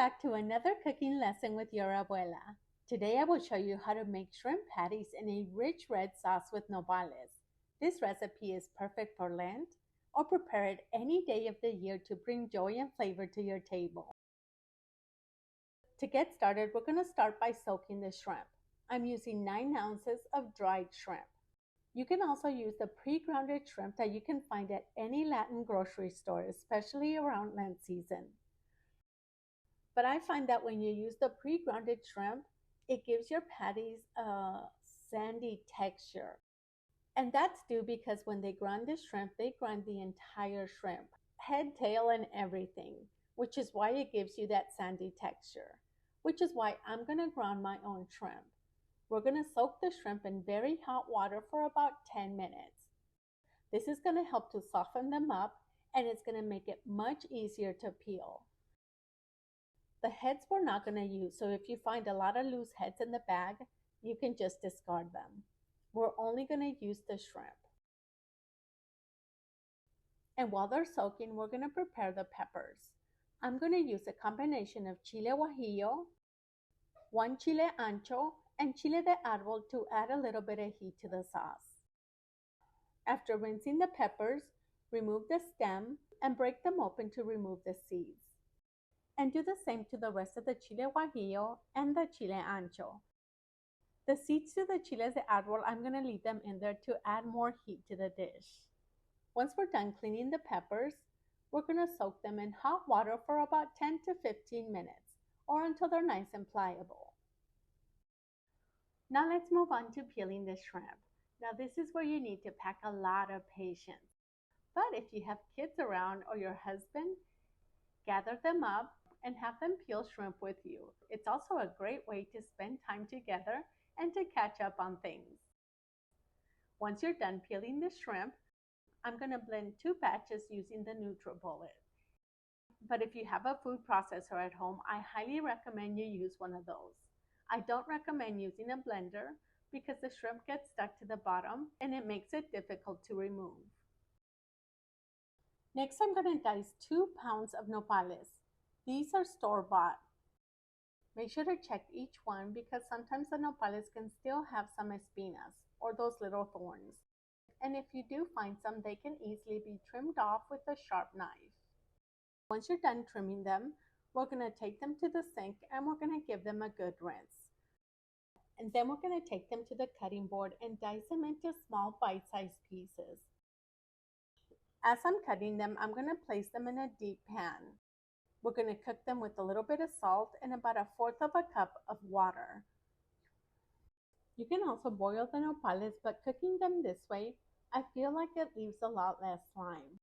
back to another cooking lesson with your abuela. Today I will show you how to make shrimp patties in a rich red sauce with nopales. This recipe is perfect for Lent or prepare it any day of the year to bring joy and flavor to your table. To get started, we're going to start by soaking the shrimp. I'm using 9 ounces of dried shrimp. You can also use the pre-grounded shrimp that you can find at any Latin grocery store, especially around Lent season. But I find that when you use the pre-grounded shrimp, it gives your patties a sandy texture. And that's due because when they grind the shrimp, they grind the entire shrimp, head, tail, and everything, which is why it gives you that sandy texture, which is why I'm going to grind my own shrimp. We're going to soak the shrimp in very hot water for about 10 minutes. This is going to help to soften them up, and it's going to make it much easier to peel. The heads we're not going to use, so if you find a lot of loose heads in the bag, you can just discard them. We're only going to use the shrimp. And while they're soaking, we're going to prepare the peppers. I'm going to use a combination of chile guajillo, 1 chile ancho, and chile de árbol to add a little bit of heat to the sauce. After rinsing the peppers, remove the stem and break them open to remove the seeds. And do the same to the rest of the chile guajillo and the chile ancho. The seeds to the chiles de árbol, I'm going to leave them in there to add more heat to the dish. Once we're done cleaning the peppers, we're going to soak them in hot water for about 10 to 15 minutes or until they're nice and pliable. Now let's move on to peeling the shrimp. Now this is where you need to pack a lot of patience. But if you have kids around or your husband, gather them up and have them peel shrimp with you. It's also a great way to spend time together and to catch up on things. Once you're done peeling the shrimp, I'm going to blend 2 batches using the NutriBullet. But if you have a food processor at home, I highly recommend you use one of those. I don't recommend using a blender because the shrimp gets stuck to the bottom and it makes it difficult to remove. Next, I'm going to dice 2 pounds of nopales. These are store-bought. Make sure to check each one because sometimes the nopales can still have some espinas or those little thorns. And if you do find some, they can easily be trimmed off with a sharp knife. Once you're done trimming them, we're going to take them to the sink and we're going to give them a good rinse. And then we're going to take them to the cutting board and dice them into small bite-sized pieces. As I'm cutting them, I'm going to place them in a deep pan. We're going to cook them with a little bit of salt and about 1/4 of a cup of water. You can also boil the nopales, but cooking them this way, I feel like it leaves a lot less slime.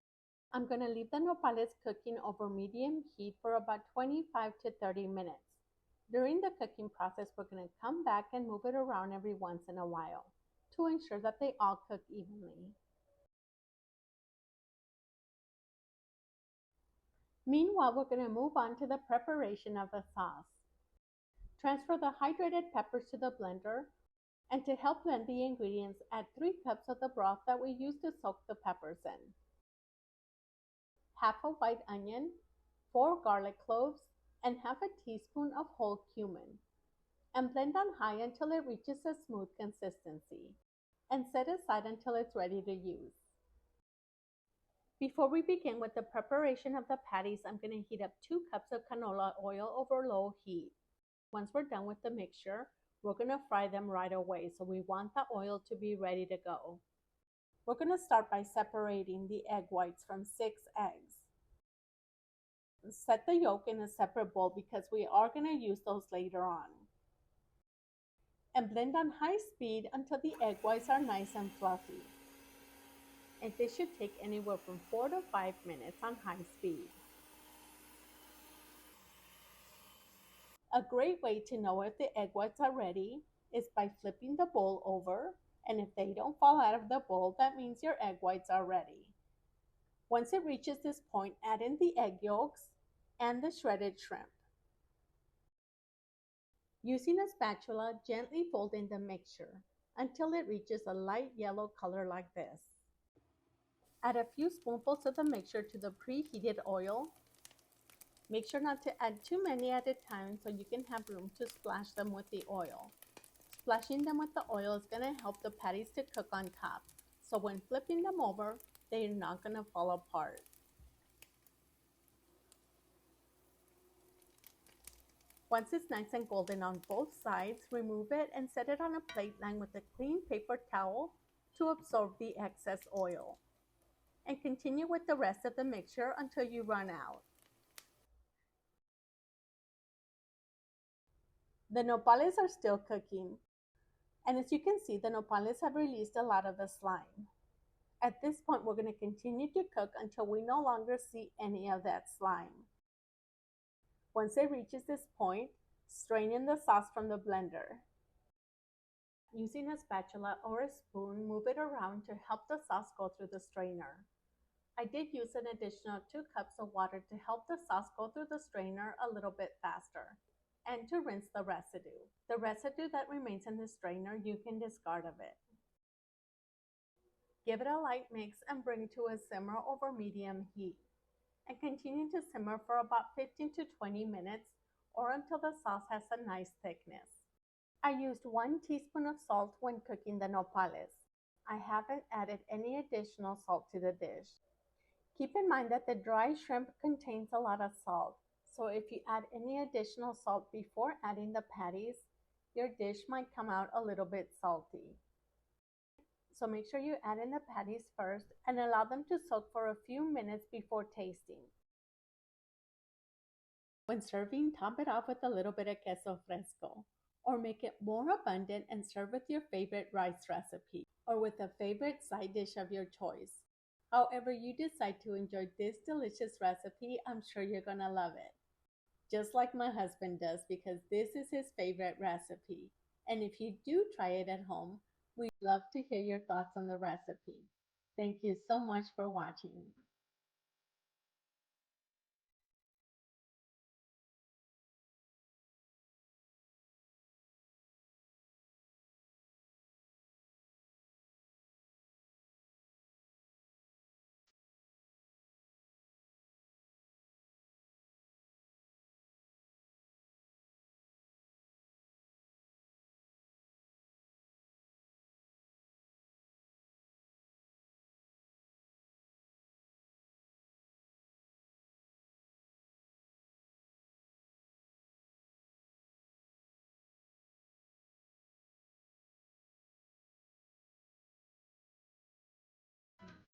I'm going to leave the nopales cooking over medium heat for about 25 to 30 minutes. During the cooking process, we're going to come back and move it around every once in a while to ensure that they all cook evenly. Meanwhile, we're going to move on to the preparation of the sauce. Transfer the hydrated peppers to the blender, and to help blend the ingredients, add 3 cups of the broth that we used to soak the peppers in. Half a white onion, 4 garlic cloves, and half a teaspoon of whole cumin. And blend on high until it reaches a smooth consistency, and set aside until it's ready to use. Before we begin with the preparation of the patties, I'm going to heat up 2 cups of canola oil over low heat. Once we're done with the mixture, we're going to fry them right away, so we want the oil to be ready to go. We're going to start by separating the egg whites from 6 eggs. Set the yolk in a separate bowl because we are going to use those later on. And blend on high speed until the egg whites are nice and fluffy. And this should take anywhere from 4 to 5 minutes on high speed. A great way to know if the egg whites are ready is by flipping the bowl over, and if they don't fall out of the bowl, that means your egg whites are ready. Once it reaches this point, add in the egg yolks and the shredded shrimp. Using a spatula, gently fold in the mixture until it reaches a light yellow color like this. Add a few spoonfuls of the mixture to the preheated oil Make sure not to add too many at a time so you can have room to splash them with the oil. Splashing them with the oil is going to help the patties to cook on top, so when flipping them over, they're not going to fall apart. Once it's nice and golden on both sides, remove it and set it on a plate lined with a clean paper towel to absorb the excess oil. And continue with the rest of the mixture until you run out. The nopales are still cooking, and as you can see, the nopales have released a lot of the slime. At this point, we're going to continue to cook until we no longer see any of that slime. Once it reaches this point, strain in the sauce from the blender. Using a spatula or a spoon, move it around to help the sauce go through the strainer. I did use an additional 2 cups of water to help the sauce go through the strainer a little bit faster, and to rinse the residue. The residue that remains in the strainer, you can discard of it. Give it a light mix and bring to a simmer over medium heat, and continue to simmer for about 15 to 20 minutes or until the sauce has a nice thickness. I used 1 teaspoon of salt when cooking the nopales. I haven't added any additional salt to the dish. Keep in mind that the dry shrimp contains a lot of salt, so if you add any additional salt before adding the patties, your dish might come out a little bit salty. So make sure you add in the patties first and allow them to soak for a few minutes before tasting. When serving, top it off with a little bit of queso fresco, or make it more abundant and serve with your favorite rice recipe or with a favorite side dish of your choice. However you decide to enjoy this delicious recipe, I'm sure you're gonna love it. Just like my husband does, because this is his favorite recipe. And if you do try it at home, we'd love to hear your thoughts on the recipe. Thank you so much for watching.